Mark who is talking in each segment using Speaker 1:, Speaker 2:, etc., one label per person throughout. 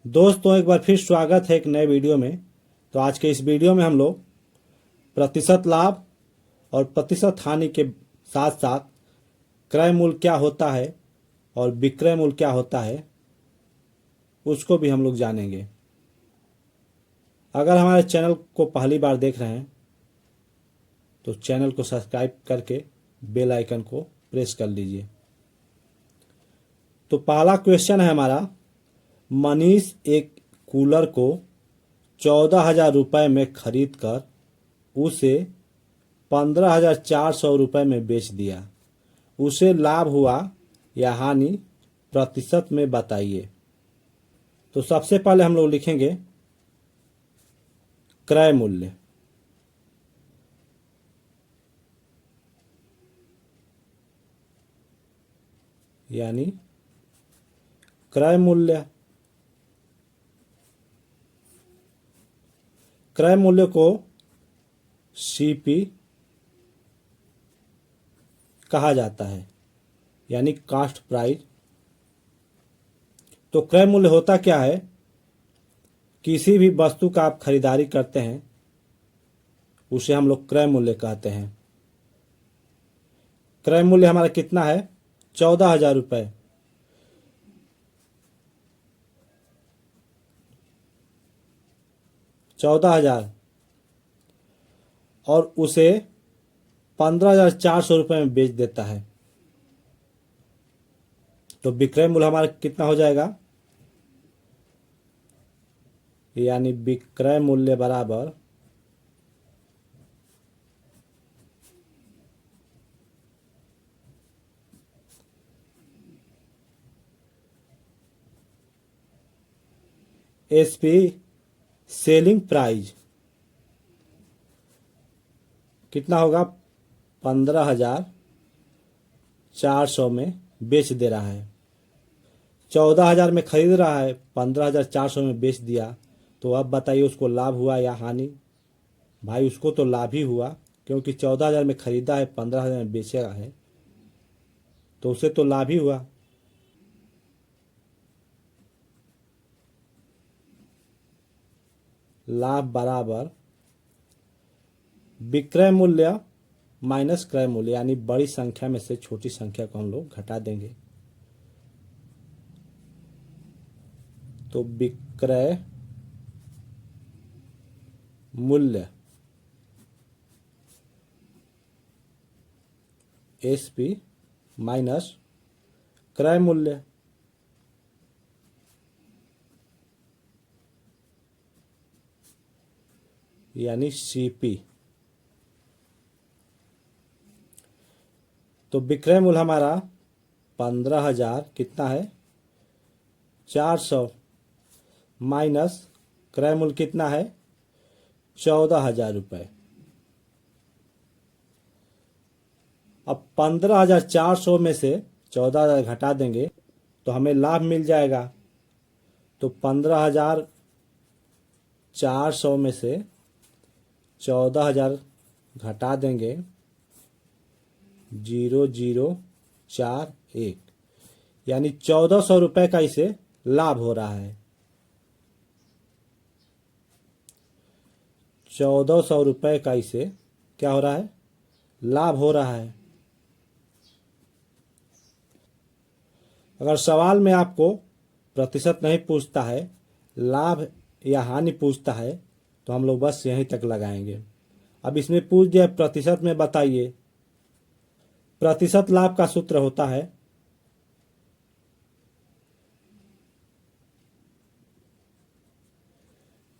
Speaker 1: दोस्तों एक बार फिर स्वागत है एक नए वीडियो में। तो आज के इस वीडियो में हम लोग प्रतिशत लाभ और प्रतिशत हानि के साथ साथ क्रय मूल्य क्या होता है और विक्रय मूल्य क्या होता है उसको भी हम लोग जानेंगे। अगर हमारे चैनल को पहली बार देख रहे हैं तो चैनल को सब्सक्राइब करके बेल आइकन को प्रेस कर लीजिए। तो पहला क्वेश्चन है हमारा, मनीष एक कूलर को 14,000 रुपये में खरीद कर उसे 15,400 रुपये में बेच दिया। उसे लाभ हुआ या हानि, प्रतिशत में बताइए। तो सबसे पहले हम लोग लिखेंगे क्रय मूल्य। यानी क्रय मूल्य, क्रय मूल्य को सीपी कहा जाता है, यानी कास्ट प्राइस। तो क्रय मूल्य होता क्या है? किसी भी वस्तु का आप खरीदारी करते हैं उसे हम लोग क्रय मूल्य कहते हैं। क्रय मूल्य हमारा कितना है? 14,000 रुपये। और उसे 15,400 रुपये में बेच देता है। तो विक्रय मूल्य हमारा कितना हो जाएगा? यानी विक्रय मूल्य बराबर एसपी सेलिंग प्राइस। कितना होगा? 15,400 में बेच दे रहा है। 14,000 में खरीद रहा है, 15,400 में बेच दिया। तो अब बताइए उसको लाभ हुआ या हानि? भाई उसको तो लाभ ही हुआ, क्योंकि 14,000 में खरीदा है, 15,000 में बेचा है, तो उसे तो लाभ ही हुआ। लाभ बराबर विक्रय मूल्य माइनस क्रय मूल्य, यानी बड़ी संख्या में से छोटी संख्या को हम लोग घटा देंगे। तो विक्रय मूल्य एसपी माइनस क्रय मूल्य। यानी सीपी। तो विक्रय मूल्य हमारा 15,000 कितना है? 400 माइनस क्रय मूल्य कितना है? 14,000 रुपये। अब 15,400 में से 14,000 घटा देंगे तो हमें लाभ मिल जाएगा। तो 15,400 में से 14,000 घटा देंगे, 0,041, यानी 1,400 रुपये का इसे लाभ हो रहा है। 1,400 रुपये का इसे क्या हो रहा है? लाभ हो रहा है। अगर सवाल में आपको प्रतिशत नहीं पूछता है, लाभ या हानि पूछता है, तो हम लोग बस यहीं तक लगाएंगे। अब इसमें पूछ दिया प्रतिशत में बताइए। प्रतिशत लाभ का सूत्र होता है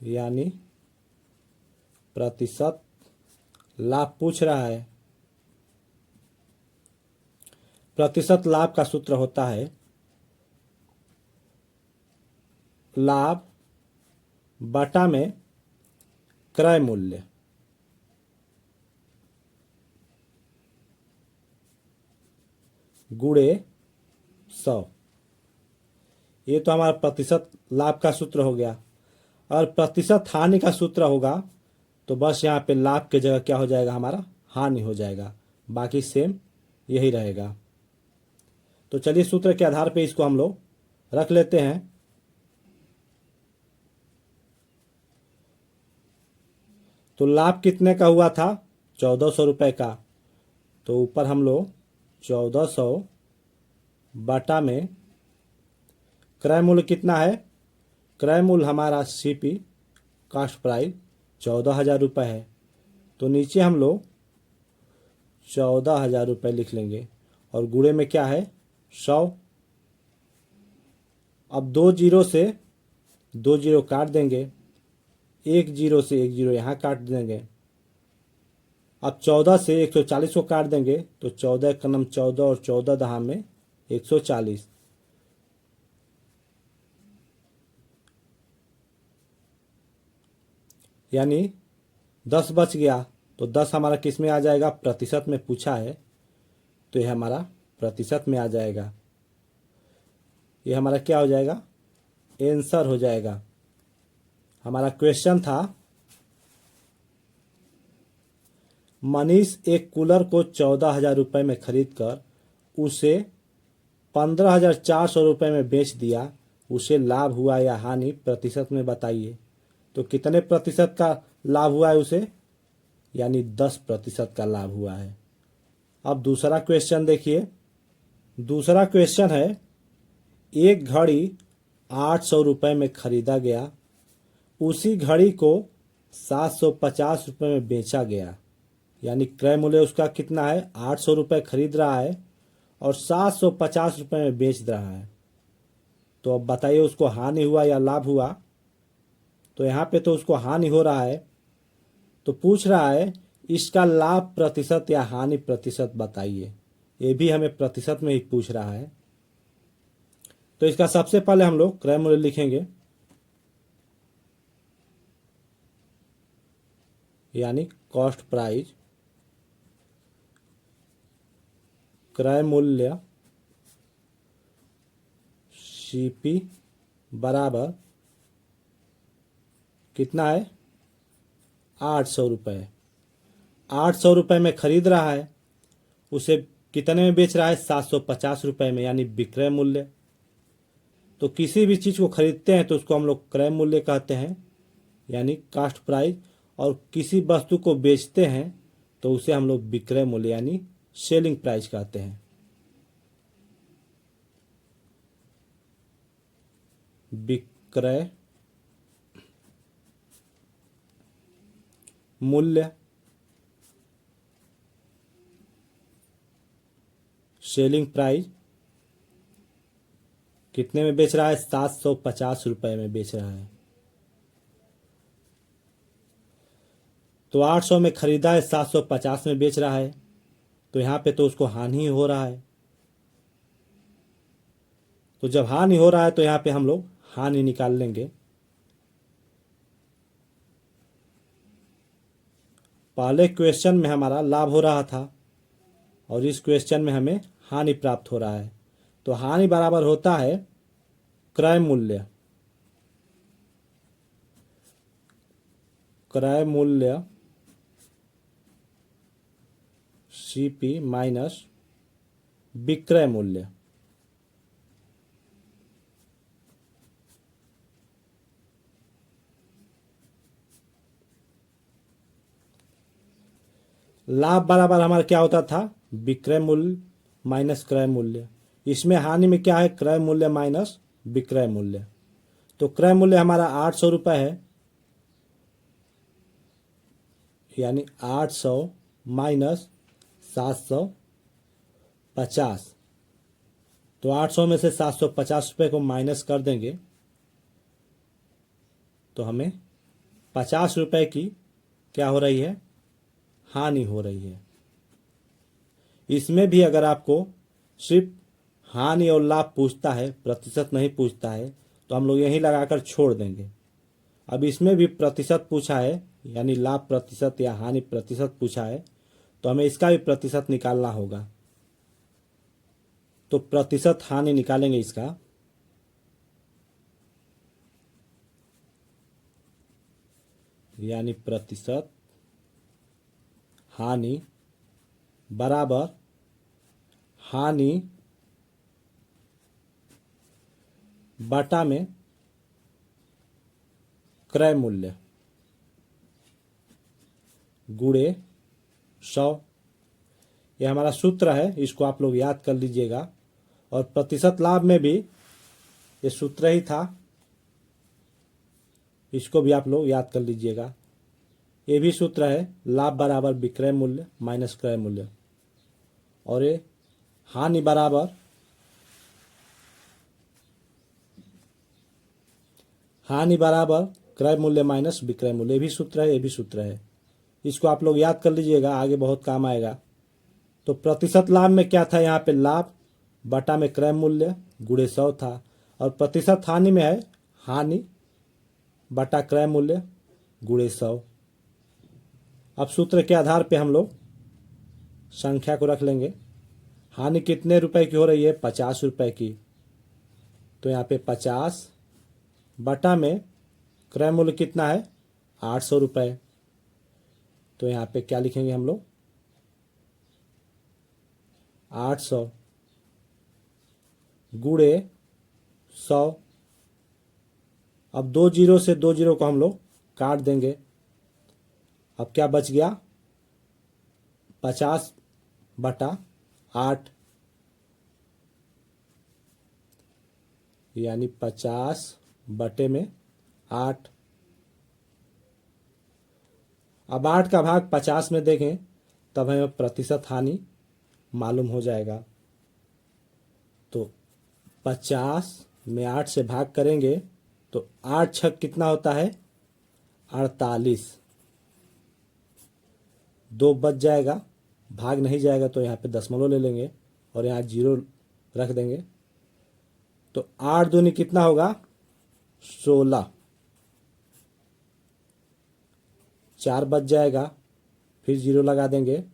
Speaker 1: यानी प्रतिशत लाभ पूछ रहा है, प्रतिशत लाभ का सूत्र होता है लाभ बटा में क्रय मूल्य गुणे 100। ये तो हमारा प्रतिशत लाभ का सूत्र हो गया। और प्रतिशत हानि का सूत्र होगा तो बस यहाँ पे लाभ की जगह क्या हो जाएगा? हमारा हानि हो जाएगा। बाकी सेम यही रहेगा। तो चलिए सूत्र के आधार पे इसको हम लोग रख लेते हैं। तो लाभ कितने का हुआ था? 1400 रुपये का। तो ऊपर हम लोग 1400 बटा में क्रय मूल्य कितना है? क्रय मूल्य हमारा सीपी कास्ट प्राइस 14,000 रुपये है। तो नीचे हम लोग 14,000 रुपये लिख लेंगे और गुणे में क्या है? 100। अब 2 जीरो से 2 जीरो काट देंगे, 1 जीरो से 1 जीरो यहाँ काट देंगे। अब 14 से 140 को काट देंगे तो 14 का नाम 14 और 14 दहा में 140। यानी 10 बच गया। तो 10 हमारा किस में आ जाएगा? प्रतिशत में पूछा है तो यह हमारा प्रतिशत में आ जाएगा। ये हमारा क्या हो जाएगा? आंसर हो जाएगा। हमारा क्वेश्चन था मनीष एक कूलर को 14,000 रुपये में खरीद कर उसे 15,400 रुपये में बेच दिया। उसे लाभ हुआ या हानि प्रतिशत में बताइए। तो कितने प्रतिशत का लाभ हुआ है उसे? यानी 10% का लाभ हुआ है। अब दूसरा क्वेश्चन देखिए। दूसरा क्वेश्चन है एक घड़ी 800 रुपये में खरीदा गया, उसी घड़ी को 750 रुपये में बेचा गया। यानी क्रय मूल्य उसका कितना है? 800 रुपये खरीद रहा है और 750 रुपये में बेच रहा है। तो अब बताइए उसको हानि हुआ या लाभ हुआ? तो यहाँ पे तो उसको हानि हो रहा है, तो पूछ रहा है इसका लाभ प्रतिशत या हानि प्रतिशत बताइए। ये भी हमें प्रतिशत में ही पूछ रहा है। तो इसका सबसे पहले हम लोग क्रय मूल्य लिखेंगे, यानी कॉस्ट प्राइस, क्रय मूल्य सीपी बराबर कितना है? 800 रुपये। 800 रुपये में खरीद रहा है, उसे कितने में बेच रहा है? 750 रुपये में, यानी विक्रय मूल्य। तो किसी भी चीज़ को खरीदते हैं तो उसको हम लोग क्रय मूल्य कहते हैं, यानी कास्ट प्राइस। और किसी वस्तु को बेचते हैं तो उसे हम लोग विक्रय मूल्य यानी सेलिंग प्राइस कहते हैं। विक्रय मूल्य, सेलिंग प्राइस कितने में बेच रहा है? 750 रुपये में बेच रहा है। तो 800 में खरीदा है, 750 में बेच रहा है, तो यहाँ पे तो उसको हानि हो रहा है। तो जब हानि हो रहा है तो यहाँ पे हम लोग हानि निकाल लेंगे। पहले क्वेश्चन में हमारा लाभ हो रहा था और इस क्वेश्चन में हमें हानि प्राप्त हो रहा है। तो हानि बराबर होता है क्रय मूल्य, क्रय मूल्य सीपी माइनस विक्रय मूल्य। लाभ बराबर हमारा क्या होता था? विक्रय मूल्य माइनस क्रय मूल्य। इसमें हानि में क्या है? क्रय मूल्य माइनस विक्रय मूल्य। तो क्रय मूल्य हमारा 800 रुपये है, यानी 800 माइनस 750। तो 800 में से 750 रुपये को माइनस कर देंगे तो हमें 50 रुपये की क्या हो रही है? हानि हो रही है। इसमें भी अगर आपको सिर्फ हानि और लाभ पूछता है, प्रतिशत नहीं पूछता है, तो हम लोग यहीं लगाकर छोड़ देंगे। अब इसमें भी प्रतिशत पूछा है, यानी लाभ प्रतिशत या हानि प्रतिशत पूछा है, तो हमें इसका भी प्रतिशत निकालना होगा। तो प्रतिशत हानि निकालेंगे इसका, यानी प्रतिशत हानि बराबर हानि बटा में क्रय मूल्य। गुणे 100। यह हमारा सूत्र है, इसको आप लोग याद कर लीजिएगा। और प्रतिशत लाभ में भी ये सूत्र ही था, इसको भी आप लोग याद कर लीजिएगा। ये भी सूत्र है, लाभ बराबर विक्रय मूल्य माइनस क्रय मूल्य। और ये हानि बराबर क्रय मूल्य माइनस विक्रय मूल्य। ये भी सूत्र है, ये भी सूत्र है। इसको आप लोग याद कर लीजिएगा, आगे बहुत काम आएगा। तो प्रतिशत लाभ में क्या था, यहाँ पे लाभ बटा में क्रय मूल्य गुणे 100 था। और प्रतिशत हानि में है हानि बटा क्रय मूल्य गुणे 100। अब सूत्र के आधार पे हम लोग संख्या को रख लेंगे। हानि कितने रुपए की हो रही है, 50 रुपए की। तो यहाँ पे 50 बटा में क्रय मूल्य कितना है, 800 रुपये। तो यहाँ पे क्या लिखेंगे हम लोग, 800 गुणे 100। अब 2 जीरो से 2 जीरो को हम लोग काट देंगे। अब क्या बच गया, 50 बटा 8, यानी 50 बटे में 8। अब 8 का भाग 50 में देखें तब हमें प्रतिशत हानि मालूम हो जाएगा। तो 50 में 8 से भाग करेंगे तो 8 छक कितना होता है, 48। 2 बच जाएगा, भाग नहीं जाएगा तो यहाँ पे दशमलव ले लेंगे और यहाँ 0 रख देंगे। तो 8 दूनी कितना होगा, 16। 4 बच जाएगा, फिर 0 लगा देंगे।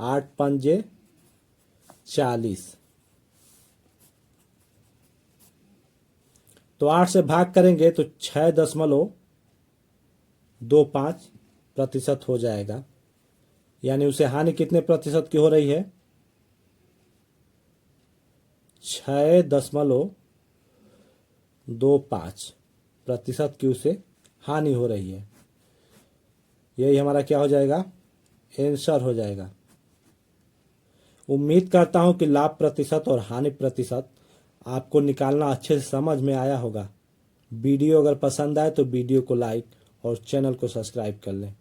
Speaker 1: 8 पंजे 40। तो 8 से भाग करेंगे तो 6.25% हो जाएगा। यानी उसे हानि कितने प्रतिशत की हो रही है, 6.25% की उसे हानि हो रही है। यही हमारा क्या हो जाएगा, आंसर हो जाएगा। उम्मीद करता हूं कि लाभ प्रतिशत और हानि प्रतिशत आपको निकालना अच्छे से समझ में आया होगा। वीडियो अगर पसंद आए तो वीडियो को लाइक और चैनल को सब्सक्राइब कर लें।